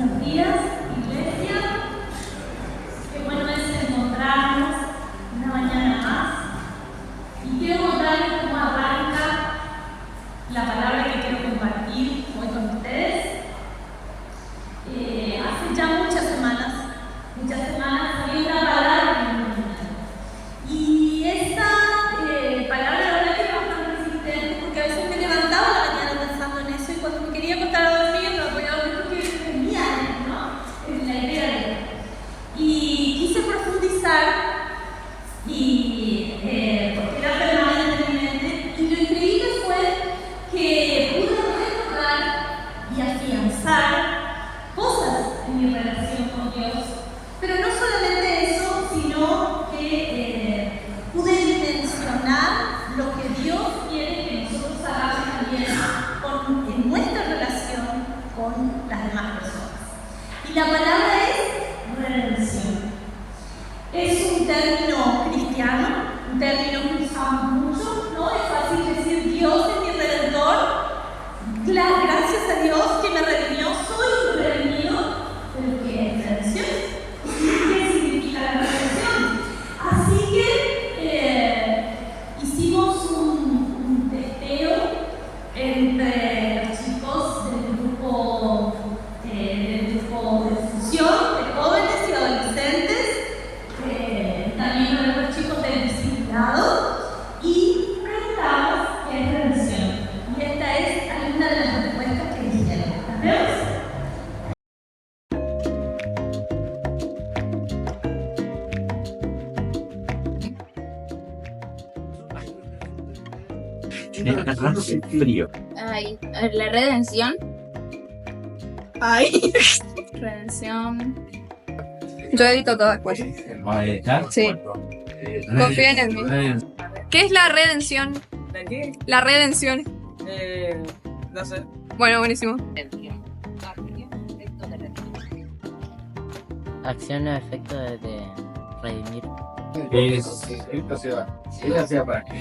Buenos días, iglesia. Qué bueno es encontrarnos una mañana más. Y quiero contarles cómo arranca la palabra que quiero compartir hoy con ustedes. Hace ya muchas semanas había una palabra y esta palabra la verdad que es bastante resistente, porque a veces me levantaba a la mañana pensando en eso y cuando me quería contar a dormir no podía dormir porque venía, ¿no? En la idea de él. Y quise profundizar y porque era permanente en mi mente, y lo increíble fue que pude recordar y afianzar cosas en mi relación con Dios, pero no solamente eso, sino que pude dimensionar lo que Dios quiere que nosotros hagamos también en nuestra relación con las demás personas. Y la palabra es redención. Es un término cristiano, un término que usamos mucho, ¿no? Es fácil decir Dios es mi redentor. Gracias a Dios que me redimió, soy redimido. ¿Pero qué es redención? ¿Qué significa la redención? Así que hicimos un testeo entre los chicos del grupo de fusión, de jóvenes y adolescentes, también con los chicos del discipulado, y preguntamos qué es redención. Y esta es alguna de las respuestas que dijeron. ¿Las vemos? Frío. Ay, la redención. Ay, Redención. yo edito todas después. Sí. Confíen en mí. ¿Qué es la redención? ¿De qué? La redención. No sé. Bueno, buenísimo. Acción o efecto de redimir.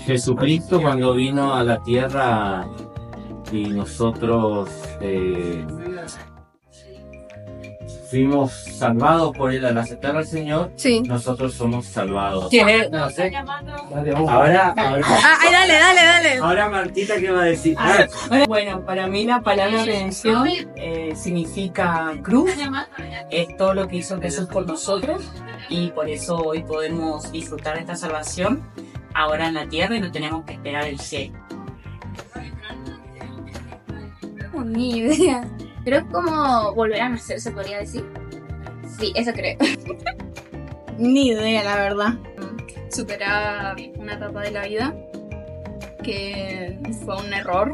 Jesucristo cuando vino a la tierra y nosotros fuimos salvados por él al aceptar al Señor, Sí. nosotros somos salvados. ¿Qué? No sé. Ahora, Ay, dale. ahora Martita, ¿qué va a decir? Bueno, para mí la palabra redención significa cruz, es todo lo que hizo Jesús por nosotros y por eso hoy podemos disfrutar de esta salvación ahora en la tierra y no tenemos que esperar el cielo. Ni idea. Pero es como volver a nacer, se podría decir. Sí, eso creo. Ni idea, la verdad. Superar una etapa de la vida que fue un error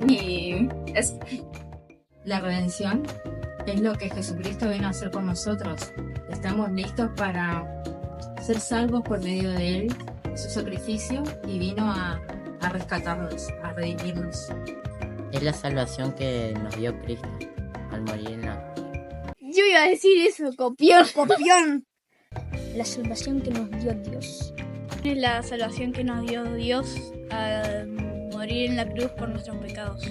y es La redención es lo que Jesucristo vino a hacer con nosotros. Estamos listos para ser salvos por medio de Él, su sacrificio, y vino a rescatarnos, a redimirnos. Es la salvación que nos dio Cristo al morir en la cruz. Yo iba a decir eso, copión. La salvación que nos dio Dios. Es la salvación que nos dio Dios al morir en la cruz por nuestros pecados.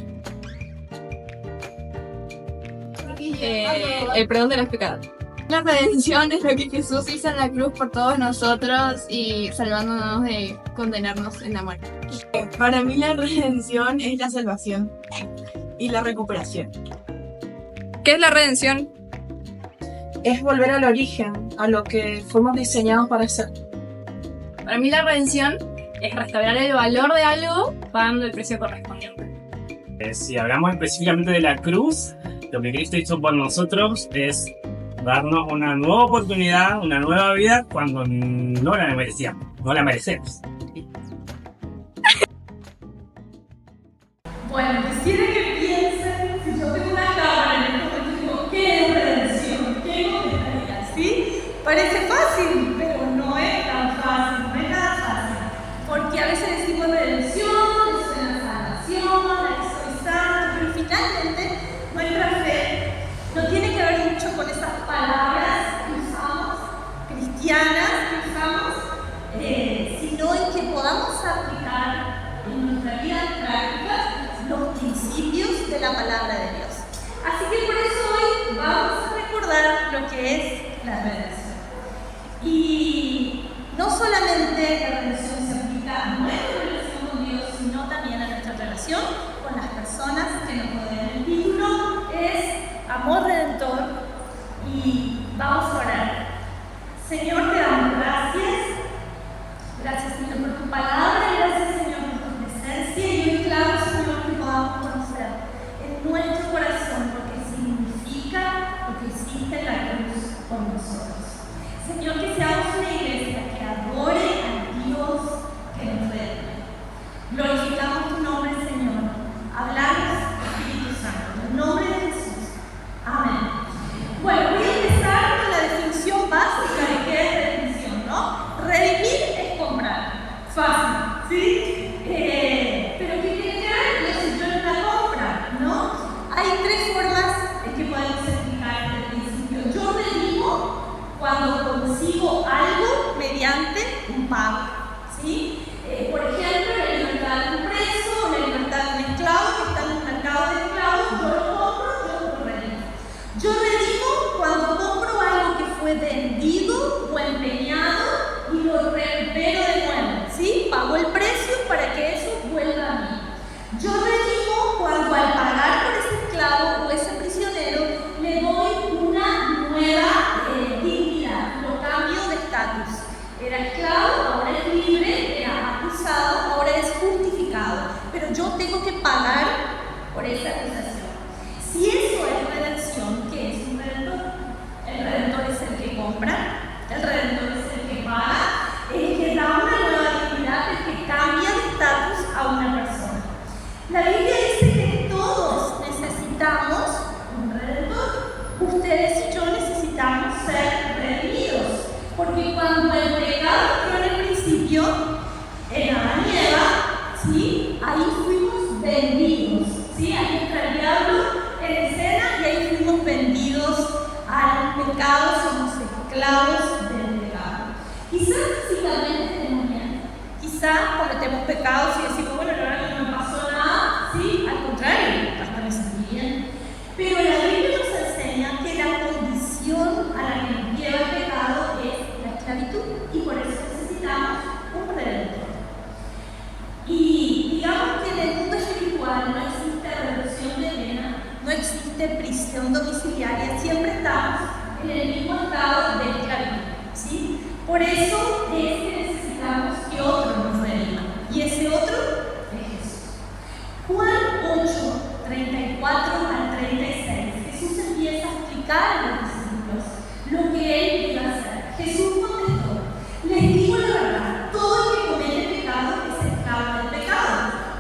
el perdón de los pecados. La redención es lo que Jesús hizo en la cruz por todos nosotros y salvándonos de condenarnos en la muerte. Para mí la redención es la salvación y la recuperación. ¿Qué es la redención? Es volver al origen, a lo que fuimos diseñados para ser. Para mí la redención es restaurar el valor de algo pagando el precio correspondiente. Si hablamos específicamente de la cruz, lo que Cristo hizo por nosotros es darnos una nueva oportunidad, una nueva vida cuando no la merecíamos, no la merecemos. Bueno, quisiera que piensen, si yo tengo una cámara en este momento, digo, ¿qué es redención? ¿Qué contestaría? ¿Sí? Parece fácil, pero no es tan fácil, no es nada fácil. Porque a veces decimos redención, eso es la salvación, la que soy santo, pero finalmente nuestra fe no tiene que ver mucho con esas palabras que usamos, cristianas que usamos, sino en que podamos aplicar en nuestra vida práctica los principios de la palabra de Dios. Así que por eso hoy vamos a que es la redención. Y no solamente la redención se aplica a nuestra relación con Dios, sino también a nuestra relación con las personas que nos rodean. El título es Amor Redentor y vamos a orar. Señor, te damos gracias. Gracias, Señor, por tu palabra. Gracias, Señor, por tu presencia. Y hoy claro, Señor, que podamos conocer en nuestro corazón lo que significa lo que hiciste en la cruz por nosotros. Señor, que seamos una iglesia que adore a Dios que nos redime. Glorificamos tu nombre, Señor. Hablamos, Espíritu Santo, en el nombre de Jesús. Amén. Bueno, voy a empezar con la definición básica de qué es redimir, ¿no? Redimir es comprar. Fácil, ¿sí? Pero ¿qué tiene que ver si yo no la compra, no? Hay tres formas en que podemos explicar este principio. Yo redimo cuando consigo algo mediante un pago, ¿sí? Por ejemplo, la libertad de un preso, la libertad de un esclavo que está en un mercado de esclavos, yo lo compro, yo lo redimo. Yo redimo cuando compro algo que fue vendido o empeñado y lo recupero de nuevo, ¿sí? Pago el precio para que eso vuelva a mí. Yo redimo cuando al pagar por ese esclavo o ese prisionero le doy una nueva dignidad, lo cambio de estatus. Era esclavo, ahora es libre, era acusado, ahora es justificado. Pero yo tengo que pagar por esa acusación. Si eso es redención, ¿qué es un redentor? El redentor es el que compra, el redentor es el que paga, el que da una nueva dignidad, el que cambia de estatus a una persona. La Biblia dice que todos necesitamos un redentor. Ustedes y yo necesitamos ser redimidos. Porque cuando el pecado entró en el principio, en Adán y Eva, ¿sí? Ahí fuimos vendidos, ¿sí? Ahí entra el diablo en escena y ahí fuimos vendidos al pecado, somos esclavos del pecado. Quizás físicamente estemos bien, quizás cometemos pecados y decimos, bueno, la verdad que no me pasó nada, ¿sí? Al contrario, hasta me sentí bien. Pero la Biblia nos enseña que la condición a la que nos lleva el pecado es la esclavitud y por eso necesitamos un redentor. Y digamos que en el mundo espiritual no existe reducción de pena, no existe prisión domiciliaria, siempre estamos en el mismo estado de esclavitud, ¿sí? Por eso es que necesitamos que otro nos redima y ese otro es Jesús. Juan 8, 34 al 36, Jesús empieza a explicar a los discípulos lo que él iba a hacer. Jesús contestó, les digo la verdad, todo el que comete pecado es esclavo del pecado.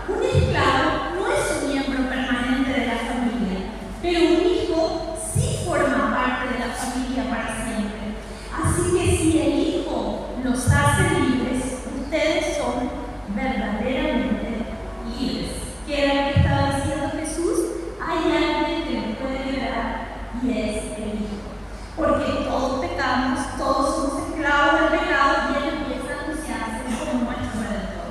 Un esclavo no es un miembro permanente de la familia, pero un hijo sí forma parte de la familia para siempre. Así que si el Hijo los hace libres, ustedes son verdaderamente libres. ¿Qué era lo que estaba diciendo Jesús? Hay alguien que nos puede liberar y es el Hijo. Porque todos pecamos, todos somos esclavos del pecado y Él empieza a anunciarse como nuestro redentor.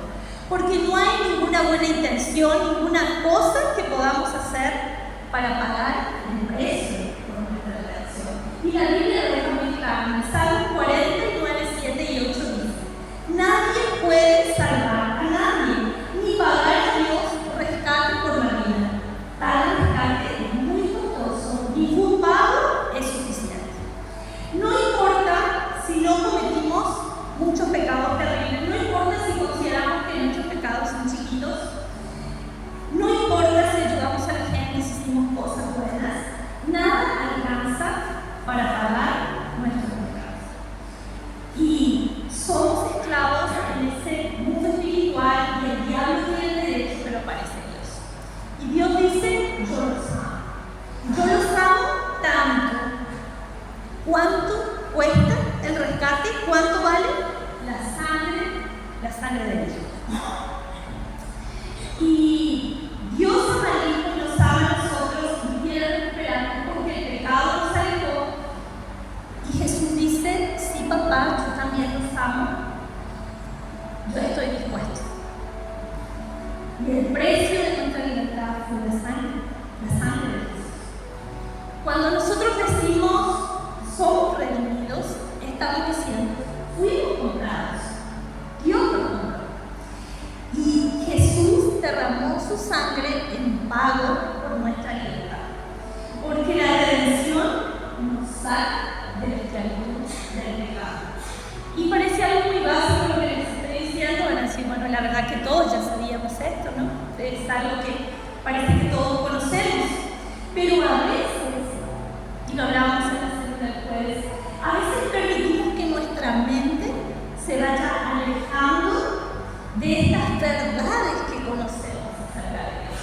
Porque no hay ninguna buena intención, ninguna cosa que podamos hacer para pagar el precio por nuestra redención. Y la Biblia lo deja muy claro. En Salmos 49, 7 y 8 dice: nadie puede salvar a nadie, ni pagar a Dios rescate por la vida. Tal rescate es muy costoso, ningún pago es suficiente. No importa si no cometimos muchos pecados terribles, no importa si consideramos que nuestros pecados son chiquitos, no importa si ayudamos a la gente, si hicimos cosas buenas, nada alcanza para pagar nuestros pecados. Y somos esclavos en ese mundo espiritual y el diablo tiene el derecho, pero parece Dios. Y Dios dice, yo los amo. Yo los amo tanto. ¿Cuánto cuesta el rescate? ¿Cuánto vale? La sangre de Dios. Y Dios ama al Hijo y nos ama a nosotros y quiere recuperarnos porque el pecado nos alejó. Y Jesús dice, sí papá, yo también los amo, yo estoy dispuesto. Y el precio de nuestra libertad fue la sangre de Jesús. Cuando nosotros decimos, somos saca de la esclavitud del pecado. Y parece algo muy básico lo que les estoy diciendo, van a decir, bueno, la verdad que todos ya sabíamos esto, ¿no? Es algo que parece que todos conocemos, pero a veces, y lo hablábamos en la segunda del jueves, a veces permitimos que nuestra mente se vaya alejando de estas verdades que conocemos acerca de Dios.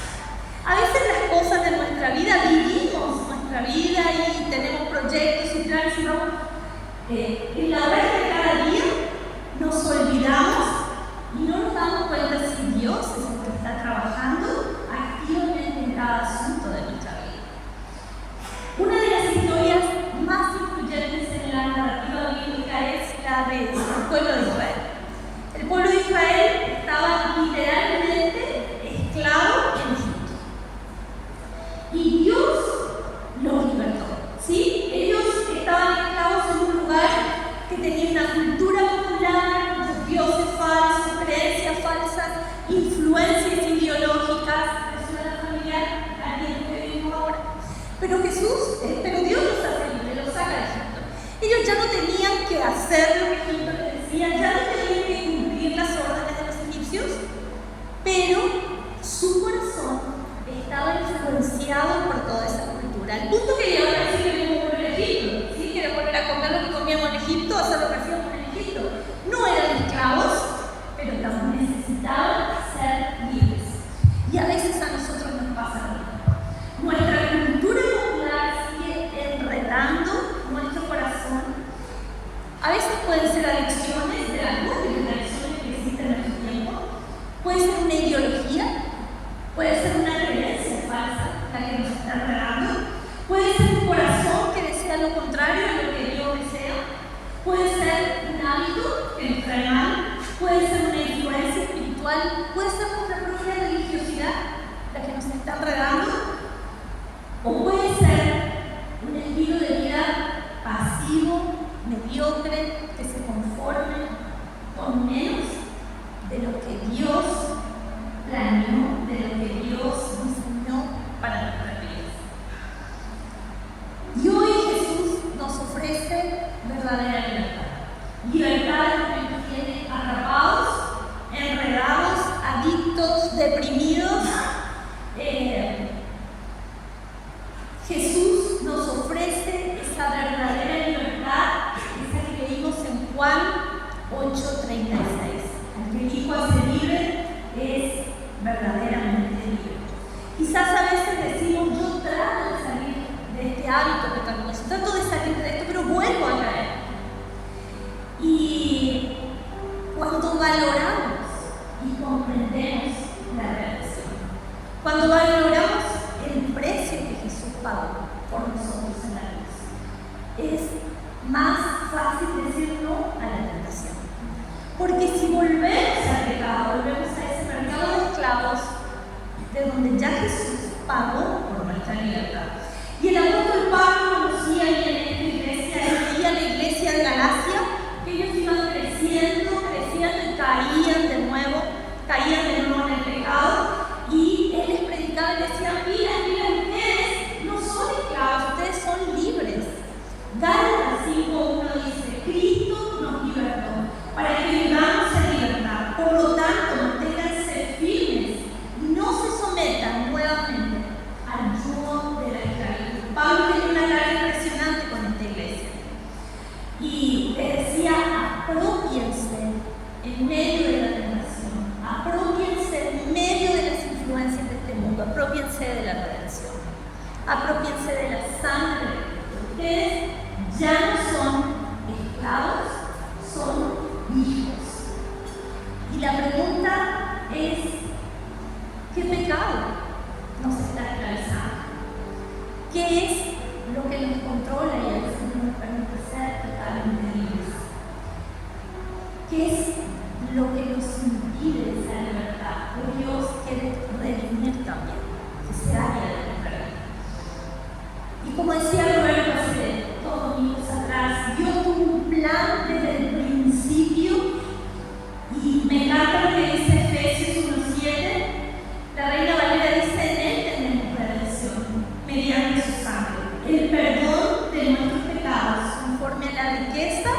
A veces las cosas de nuestra vida, vivimos nuestra vida y tenemos proyectos y planes y vamos, en la hora de cada día nos olvidamos y no nos damos cuenta si Dios es el que está trabajando activamente en cada asunto de nuestra vida. Una de las historias más influyentes en la narrativa bíblica es la del pueblo de Israel. El pueblo de Israel estaba literalmente esclavo en Egipto. Y Dios los libertó. ¿Sí? Ellos estaban esclavos en un lugar que tenía una cultura popular, muchos dioses falsos, creencias falsas, influencias ideológicas, personas familiar, también que vivimos ahora. Pero Dios los hace libres, los saca de Egipto. Ellos ya no tenían que hacer lo que Egipto les decía, ya no tenían que cumplir las órdenes de los egipcios, pero su corazón estaba influenciado por toda esa cultura. Al punto que llegaron a decir que queríamos volver a Egipto, ¿sí? Queríamos volver a comer lo que comíamos en Egipto, hacer lo que hacíamos en Egipto. No eran esclavos, pero necesitaban ser libres. Y a veces a nosotros nos pasa lo mismo. Nuestra cultura popular sigue enredando nuestro corazón. A veces pueden ser adicciones, de las múltiples adicciones que existen en nuestro tiempo. Puede ser una ideología, puede ser una creencia falsa, la que nos está enredando. Puede ser un corazón que desea lo contrario de lo que Dios desea. Puede ser un hábito que nos trae mal. Puede ser una influencia espiritual. Puede ser nuestra propia religiosidad la que nos está enredando. O puede ser un estilo de vida pasivo, mediocre, que se conforme con menos de lo que Dios planeó, de lo que Dios diseñó para nuestra vida. Y hoy Jesús nos ofrece verdadera libertad. Libertad que nos tiene atrapados, enredados, adictos, deprimidos. Jesús nos ofrece esa verdadera libertad, esa que leímos en Juan 8:36. Al que el Hijo hace libre es verdaderamente libre. Quizás a veces decimos, yo trato de salir de este hábito pecaminoso, trato de salir de esto, pero vuelvo a caer. Y cuando valoramos y comprendemos la redención, cuando valoramos el precio que Jesús pagó por nosotros en la cruz, es más fácil decir no a la tentación. Porque si volvemos al pecado, volvemos a ese mercado de esclavos, de donde ya Jesús pagó por nuestra libertad. Y el apóstol Pablo conocía ahí en esta iglesia, él veía la iglesia de Galacia, que ellos iban creciendo y caían de nuevo en el pecado, y él les predicaba y decía, mira, ustedes no son esclavos, ustedes son libres. Gálatas 5:1 dice, Cristo nos libertó para que vivamos en libertad. Por lo tanto, manténganse firmes, no se sometan nuevamente al yugo de la esclavitud. Pablo tenía una carga impresionante con esta iglesia y le decía, apropiense en medio de la tentación, apropiense en medio de las influencias de este mundo, apropiense de la redención, apropiense de la sangre de Cristo. Ustedes ya no son esclavos, son hijos. Y la pregunta es, ¿qué pecado nos está esclavizando? ¿Qué es lo que nos controla y a veces no nos permite ser totalmente libres? ¿Qué es lo que nos impide esa libertad? Porque Dios quiere redimir también ese área de nuestra vida. Y como decía Roberto hace 2 domingos atrás, la riqueza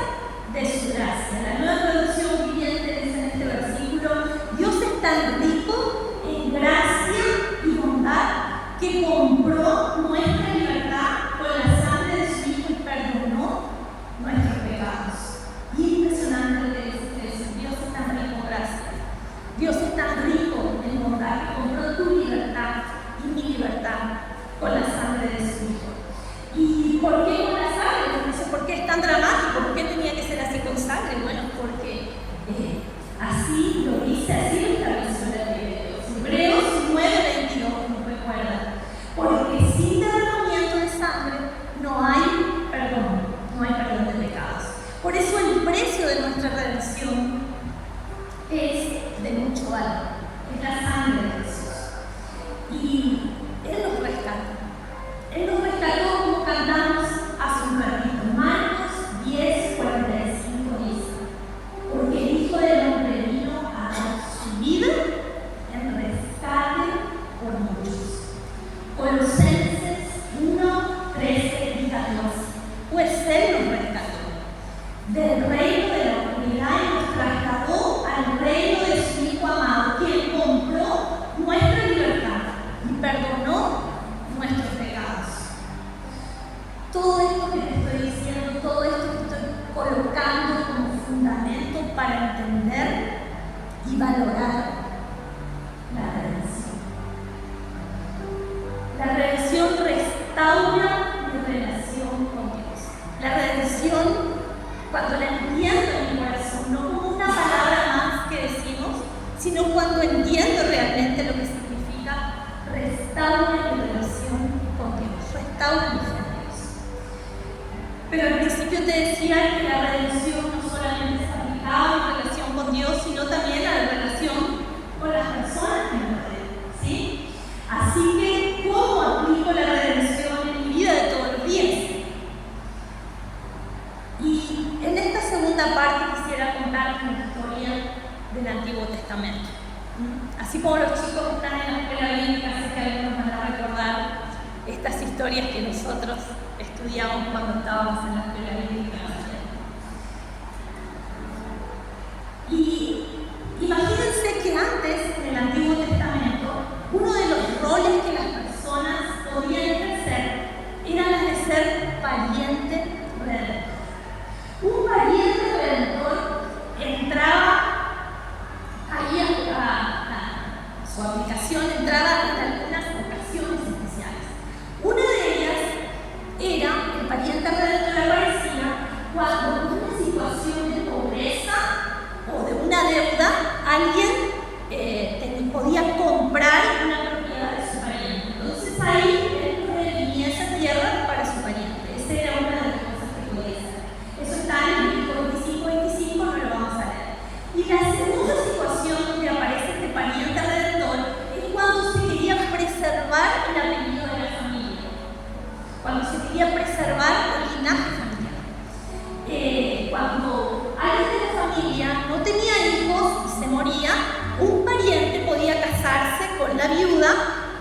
de su gracia. La Nueva Traducción Viviente dice en este versículo: Dios es tan rico en gracia y bondad que compró nuestra libertad con la sangre de su Hijo y perdonó nuestros pecados. Impresionante lo que dice eso. Dios es tan rico en gracia. Dios es tan rico en bondad que compró tu libertad y mi libertad con la sangre de su Hijo. ¿Y por qué con la sangre? No sé por qué es tan dramático, por qué tenía que ser así con sangre. Bueno, porque así lo dice, así lo estableció la ley de Dios. Hebreos 9:22 nos recuerda: porque sin derramamiento de sangre no hay perdón de pecados. Por eso el precio de nuestra redención es de mucho valor, es la sangre de Jesús. Y Él nos rescató. Él nos rescató, como cantamos hace un ratito. Marcos 10:45 dice: porque el Hijo del Hombre vino a dar su vida en rescate por muchos. Colosenses 1:13 y 14. Pues Él nos rescató del reino de la oscuridad y nos trasladó al reino de su Hijo amado, quien compró nuestra libertad y perdonó nuestros pecados. Todo esto que te estoy diciendo, todo esto que estoy colocando como fundamento para entender y valorar la redención. La redención restaura mi relación con Dios. La redención, cuando la entiendo en mi corazón, no como una palabra más que decimos, sino cuando entiendo realmente lo que significa, restaura mi relación con Dios, restaura mi fe en Dios. Pero al principio te decía que la redención no solamente se aplicaba en relación con Dios, sino también a la relación con las personas que me rodean, ¿sí? Así que, ¿cómo aplico la redención en mi vida de todos los días? Y en esta segunda parte quisiera contarles una historia del Antiguo Testamento. Así como los chicos que están en la escuela bíblica, sé que algunos van a recordar estas historias que nosotros estudiamos cuando estábamos en la escuela bíblica. Y imagínense que antes, en el Antiguo Testamento, uno de los roles que las personas podían ejercer era la de ser pariente redentor. Un pariente redentor entraba ahí a su aplicación, entraba en algunas ocasiones especiales. Una de ellas era, el pariente redentor aparecía cuando en una situación de pobreza o de una deuda, alguien podía comprar una propiedad de su pariente. Entonces ahí él redimía esa tierra para su pariente. Esa era una de las cosas que podía hacer. Eso está en el libro 25:25, no lo vamos a leer. Y la segunda situación donde aparece este pariente redentor es cuando se quería preservar el apellido de la familia, cuando se quería preservar el linaje familiar. Cuando alguien de la familia no tenía hijos y se moría, un pariente podía casarse con la viuda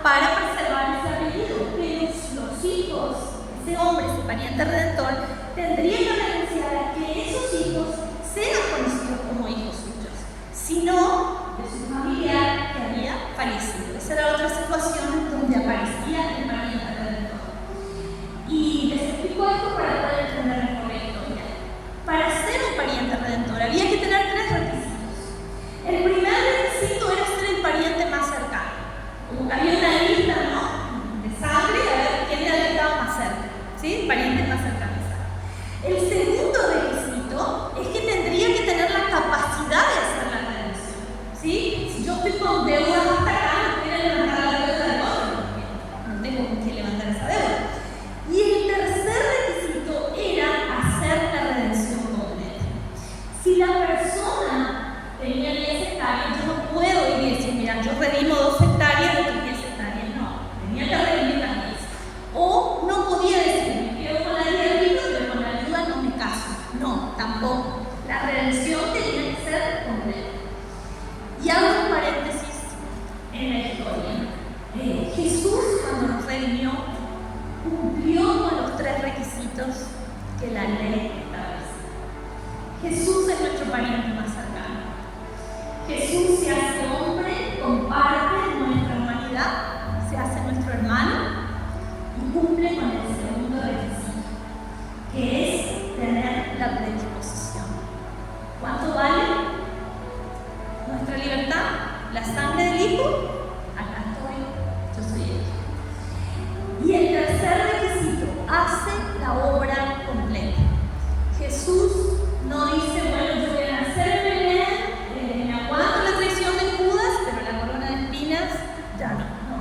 para preservar ese apellido, pero los hijos, ese hombre, ese pariente redentor, tendría que renunciar a que esos hijos sean conocidos como hijos suyos, sino de su familiar que había fallecido. Esa era otra situación donde aparecía el pariente redentor. Y les explico esto para poder entender mejor la historia. Para ser un pariente redentor había que tener 3 requisitos. El primer requisito era ser el pariente más cercano. Como que había una lista, ¿no?, de sangre, a ver quién era el que estaba más cerca, ¿sí? El pariente más cercano de sangre. El segundo requisito es que tendría que tener la capacidad de hacer la redención, ¿sí? Si yo estoy con deudas hasta acá, no quiero levantar la deuda del otro, porque no tengo con quién levantar esa deuda. Y el tercer requisito era hacer la redención completa. Si la persona tenía 10 hectáreas, yo no puedo ir y decir, mira, yo redimo 2 hectáreas de tus 10 hectáreas. No, tenía que redimir las 10. O no podía decir, me quedo con la 10 ricos, pero con la ayuda no me caso. No, tampoco. La redención tenía que ser completa. Y hago un paréntesis en la historia. Jesús, cuando nos redimió, cumplió con los 3 requisitos que la ley establecía. Jesús es nuestro pariente más cercano. Jesús se hace hombre, comparte nuestra humanidad, se hace nuestro hermano y cumple con el segundo requisito, que es tener la predisposición. ¿Cuánto vale nuestra libertad? La sangre del Hijo. Acá estoy, yo soy Él. Y el tercer requisito, hace la obra completa. Jesús no dice, bueno, yo voy a nacer en Belén, me aguanto la traición de Judas, pero la corona de espinas ya no.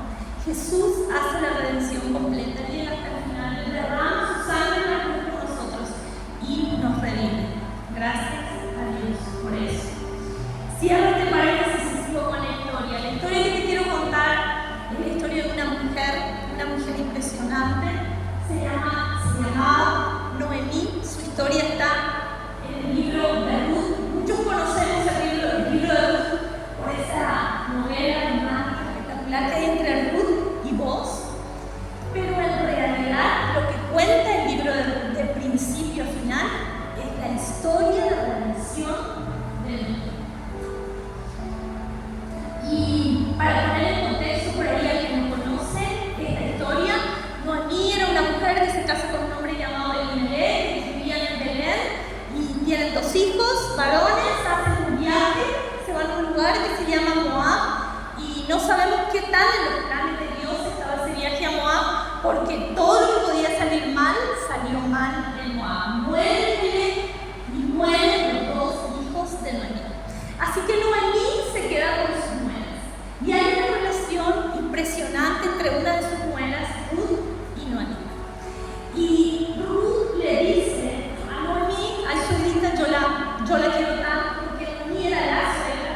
Jesús hace la redención completa, llega hasta el final, Él derrama su sangre en la cruz por nosotros y nos redime. Gracias a Dios por eso. Cierro este paréntesis y sigo con la historia. La historia que te quiero contar es la historia de una mujer impresionante. Se llamaba Noemí. Su historia está en el libro de Ruth. Muchos conocemos el libro de Ruth por esa novela romántica espectacular que hay entre Ruth y Boaz. Pero en realidad lo que cuenta el libro de Ruth de principio a final es la historia de la redención del mundo. Y para poner en contexto por ahí a quien no conoce esta historia, Noemí era una mujer que se casa con un hombre llamado Elimelech, que vivían en Belén y tienen 2 hijos varones, hacen un viaje, se van a un lugar que se llama Moab y no sabemos qué tal en los planes de Dios estaba ese viaje a Moab, porque todo lo que podía salir mal salió mal en Moab. Muere Elimelech y mueren los 2 hijos de Noemí. Así que Noemí se queda con sus nueras. Y hay una relación impresionante entre una de sus nueras, Ruth y Noemí. Y Ruth le dice a Noemí, ay suegrita, yo la quiero tanto, porque Noemí era la suegra.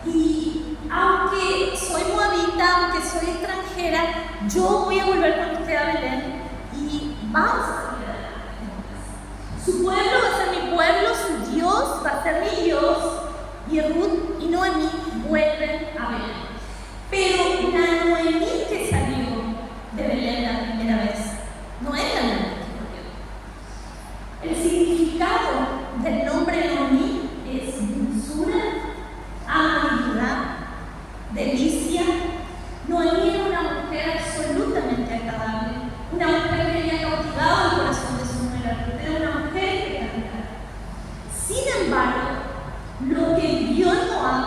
Y aunque soy moabita, aunque soy extranjera, yo voy a volver con usted a Belén y vamos a salir adelante. Su pueblo va a ser mi pueblo, su Dios va a ser mi Dios. Y Ruth y Noemí vuelven a Belén. Pero la Noemí que salió de Belén la primera vez no es la Noemí que volvió. El significado del nombre Noemí es dulzura, amabilidad, delicia. Noemí era una mujer absolutamente agradable, una mujer que había cautivado el corazón de su nuera Ruth, era una mujer espectacular. Sin embargo, lo que vivió en Moab,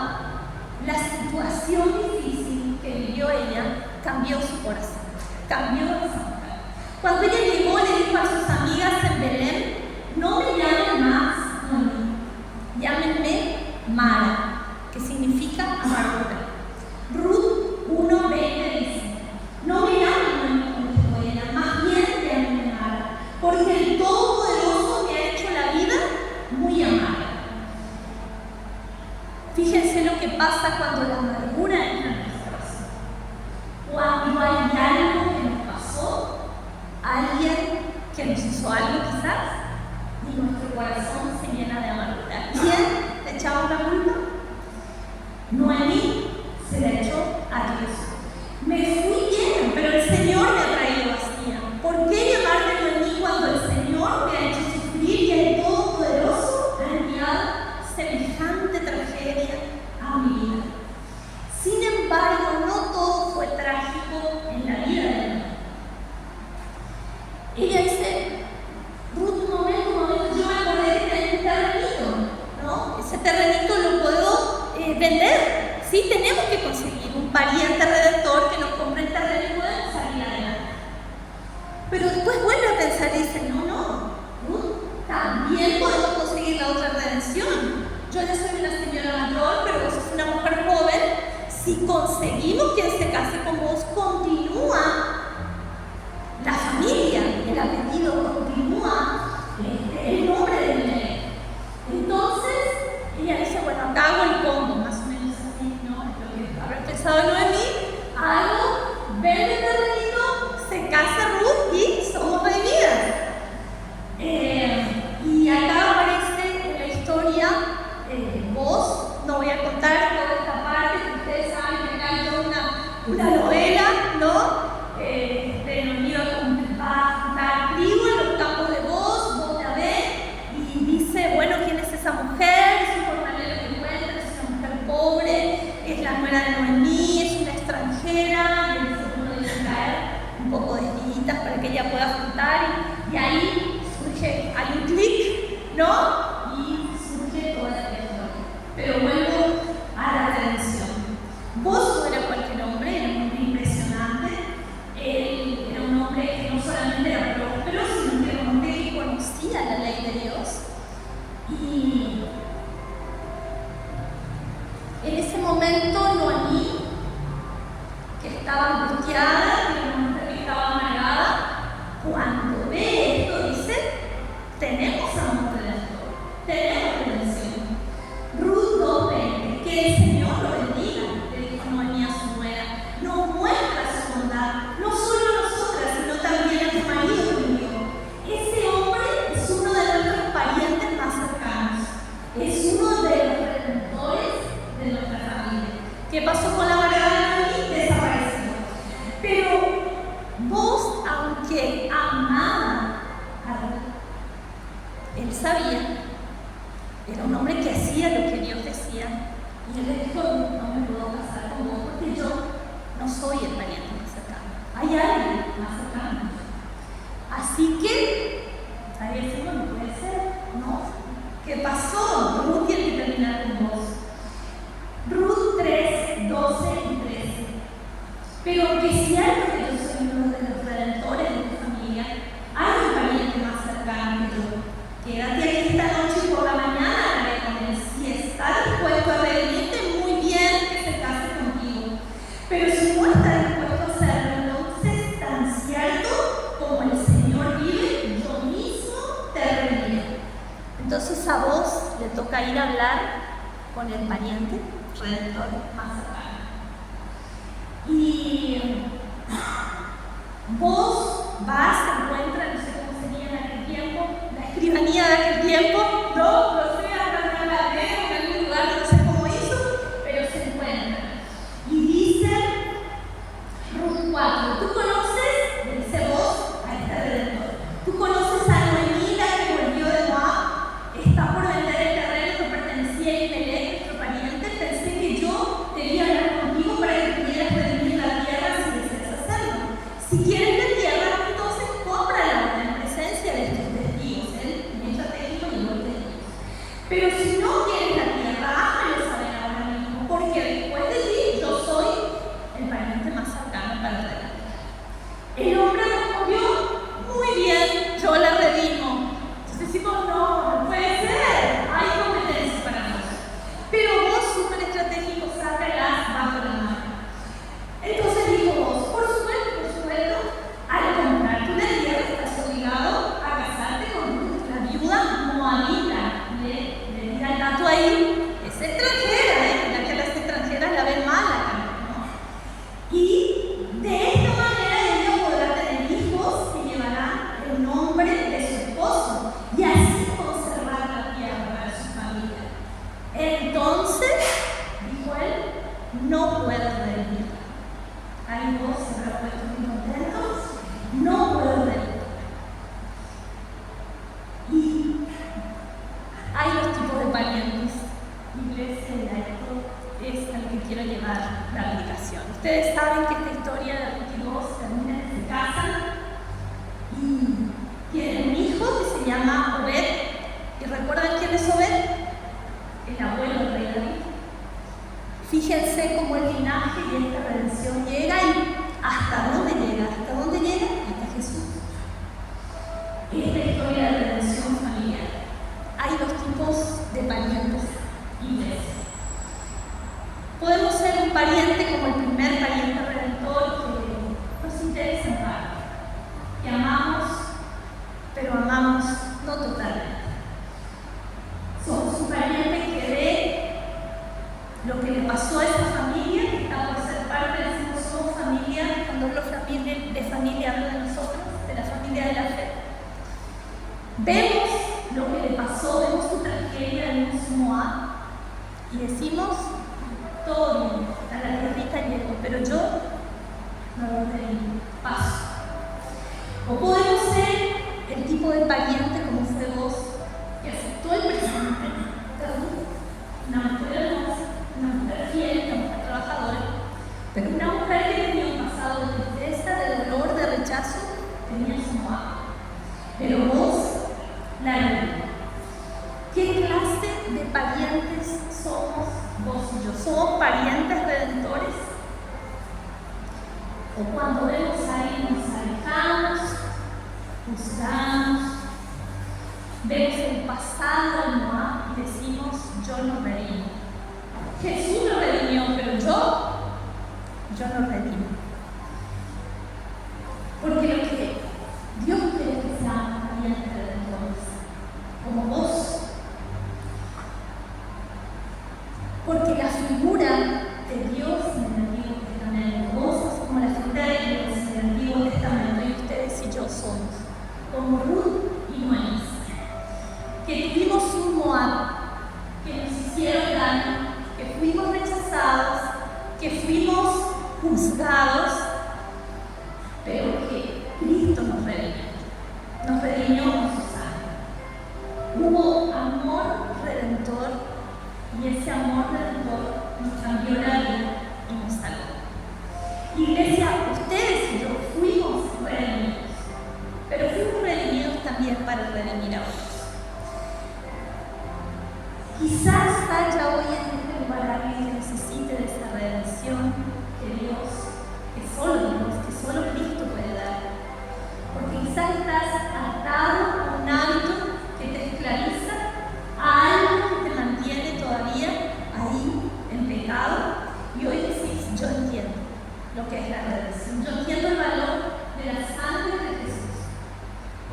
la situación difícil que vivió ella, cambió su corazón, cambió esa mujer. Cuando ella llegó, le dijo a sus amigas en Belén, no me llamen más Noemí, llámenme Mara, que significa amargura. Ruth 1:20 dice, no me llamen Noemí como dijo ella, más bien llámenme Mara, porque el Todopoderoso me ha hecho la vida muy amarga. Fíjense lo que pasa cuando la amargura entra en nuestro corazón. Cuando hay algo que nos pasó, alguien que nos hizo algo quizás, y nuestro corazón se llena de amargura. ¿Quién le echaba la culpa? Noemí se le echó a Dios. Me fui llena, pero el Señor me ha traído vacía. ¿Por qué llamarme Noemí cuando el Señor me ha hecho sufrir y el Todopoderoso ha enviado semejante tragedia a mi vida? Sin embargo, no todo fue trágico en la vida de Noemí. Ella dice, Ruth, un momento, yo me acordé que tenía un terrenito, ¿no? Ese terrenito lo puedo vender. Sí, tenemos que conseguir un pariente redentor que nos compre el terreno y podemos salir adelante. Pero después vuelve a pensar y dice, no, Ruth, también podemos conseguir la otra redención. Yo ya soy una señora mayor, pero vos sos una mujer joven. Si conseguimos quien se case con vos, continúa la familia, el apellido continúa, el nombre de Belén. Entonces, ella dice, bueno, acá hago el combo, más o menos así, ¿no? Lo que habrá pensado Noemí, hago, vende el terrenito, se casa Ruth y somos redimidas. Y acá aparece en la historia Boaz. No voy a contar toda esta parte, que ustedes saben que acá hay toda una novela, ¿no? De Noemí va a juntar trigo en los campos de Boaz, Boaz la ve y dice, bueno, ¿quién es esa ¿no? Y surge toda la historia. Pero vuelvo a la redención. Vos no eras cualquier hombre, era un hombre impresionante. Él era un hombre que no solamente era próspero, sino que era un hombre que conocía la ley de Dios. Y en ese momento Noemí, que estaba angustiada, que estaba amargada, cuando ve esto dice, tenemos amor redentor, tenemos redención. Ruth 2:20, que el Señor lo bendiga, le dijo Noemí a su nuera, nos muestra su bondad, no solo a nosotras, sino también a tu marido y yo. Ese hombre es uno de nuestros parientes más cercanos, es uno de los redentores de nuestra familia. ¿Qué pasó con la amargada de Noemí? Desapareció. Pero vos, aunque amaba a Ruth, él sabía, era un hombre que hacía lo que Dios decía. Y él le dijo, no me puedo casar con vos porque yo no soy el pariente más cercano. Hay alguien más cercano. Así que, ahí decimos, no puede ser, ¿no? ¿Qué pasó? Ruth tiene que terminar con vos. Ruth 3, 12 y 13. Pero que si algo que yo soy uno de los redentores de tu familia, hay un pariente más cercano que yo. Quédate aquí esta noche y por la mañana hablaré con él. Si está dispuesto a reunirte, muy bien que se case contigo. Pero si no está dispuesto a hacerlo, entonces, tan cierto como el Señor vive, yo mismo te reuniré. Entonces a vos le toca ir a hablar con el pariente redentor más cercano. Y vos vas, te encuentras, no sé cómo sería en aquel tiempo, la escribanía de aquel tiempo, no sé, habrá una ladera en algún lugar, no sé cómo hizo, pero se encuentran. Y dice Ruth 4, ¿tú conoces? Le dice vos a este redentor. ¿Tú conoces a Noemí, la que volvió de Moab? Está por vender el terreno que pertenecía a Imelec, nuestro pariente. Pensé que yo debía hablar contigo para que pudieras redimir la tierra si deseas hacerlo. Si quieres la tierra, entonces cómprala en presencia de estos testigos. Él es estratégico y no testigos. Pero si no quieres la tierra, házmelo saber ahora mismo, porque después de ti yo soy el pariente más cercano para redimir. El hombre respondió, muy bien, yo la redimo. Entonces decimos, no puede ser, hay competencia para nosotros. Pero vos, súper estratégico, sácalas bajo la mano. Entonces dijo vos, por supuesto, al comprar tu tierra estás obligado a casarte con la viuda moabita. Le diga el dato ahí, es extranjera, ya que las extranjeras la ven mal acá, ¿no? Y de esta manera ella podrá tener hijos que llevarán el nombre de su esposo y así conservar la tierra para su familia. Entonces, dijo él, no puedo redimirla. Ahí vos se habrá puesto muy contentos, no puedo redimirla. Y hay dos tipos de parientes. Iglesia, y esto es al que quiero llevar la aplicación. Ustedes saben que esta historia de Ruth 2 termina que se casan y tienen un hijo que se llama Obed. ¿Y recuerdan quién es Obed? El abuelo del rey David. Fíjense cómo el linaje y esta redención llega y hasta dónde llega. ¿Hasta dónde llega? Hasta Jesús. Esta historia de redención familiar. Hay dos tipos de parientes, iglesia. Podemos ser un pariente como el primer pariente redentor que nos interesa en parte, que amamos, pero amamos no totalmente. Somos un pariente que ve lo que le pasó a esa familia, que está por ser parte, decimos somos familia, cuando hablo de familia hablo de nosotros, de la familia de la fe. Vemos lo que le pasó, vemos su tragedia, vemos su Moab y decimos, todo bien, a la tierrita llego, pero yo no lo tengo, paso. O podemos ser el tipo de pariente como fue vos, que aceptó el presente, una mujer hermosa, una mujer fiel, una mujer trabajadora, pero una mujer que tenía un pasado de tristeza, de dolor, de rechazo, tenía su Moab. Pero vos la redimiste. ¿Qué clase de parientes somos vos y yo? ¿Somos parientes redentores? ¿O cuando vemos a alguien nos alejamos, juzgamos, vemos el pasado del Moab y decimos, yo no redimo? Jesús lo redimió, pero yo no redimo. Porque lo que Dios quiere que seamos parientes redentores, como vos. Porque la figura de Dios en el Antiguo Testamento, vos sos como la figura de Dios en el Antiguo Testamento, y ustedes y yo somos como Ruth y Noemí, que tuvimos un Moab, que nos hicieron daño, que fuimos rechazados, que fuimos juzgados, pero que Cristo nos redimió con su sangre. Hubo amor redentor, y ese amor redentor nos cambió la vida y nos salvó. Iglesia, ustedes y yo fuimos redimidos, pero fuimos redimidos también para redimir a otros. Quizás haya hoy en este lugar alguien que necesite de esa redención que Dios, que solo Cristo puede dar. Porque quizás estás atado a un hábito que te esclaviza, a algo que te mantiene todavía ahí en pecado, y hoy decís, yo entiendo lo que es la redención, yo entiendo el valor de la sangre de Jesús.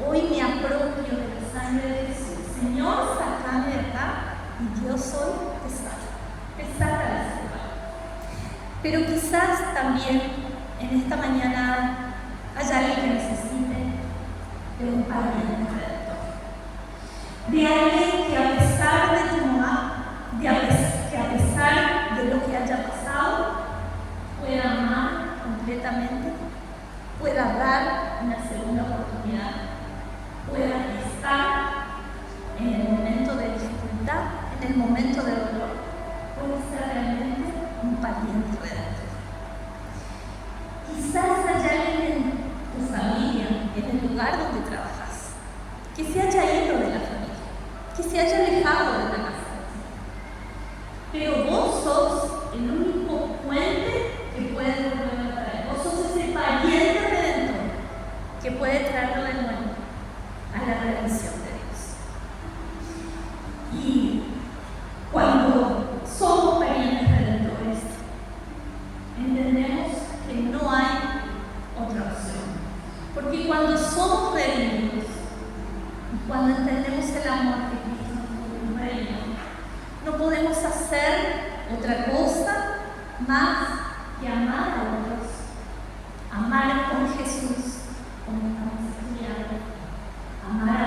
Hoy me apropio de la sangre de Jesús. Señor, sacame de acá, y Dios hoy te saca de ese lugar. Pero quizás también en esta mañana haya alguien que necesite de un pariente redentor, de alguien que a pesar de tu Moab, que a pesar de lo que haya pasado, pueda amar completamente, pueda dar una segunda oportunidad, pueda estar en el momento de dificultad, en el momento de dolor, puede ser realmente un pariente redentor. Quizás haya alguien en tu familia, en el lugar donde trabajas, que se haya ido de la familia, que se haya alejado de la casa. Pero vos sos el único puente que puede volverlo a traer. Vos sos ese pariente redentor que puede traerlo de nuevo a la redención de Dios. Y cuando somos parientes redentores, entendemos que no hay otra opción. Porque cuando somos redimidos, cuando entendemos el amor que Cristo nos redimió, no podemos hacer otra cosa más que amar a otros, amar con Jesús, como estamos estudiando, amar a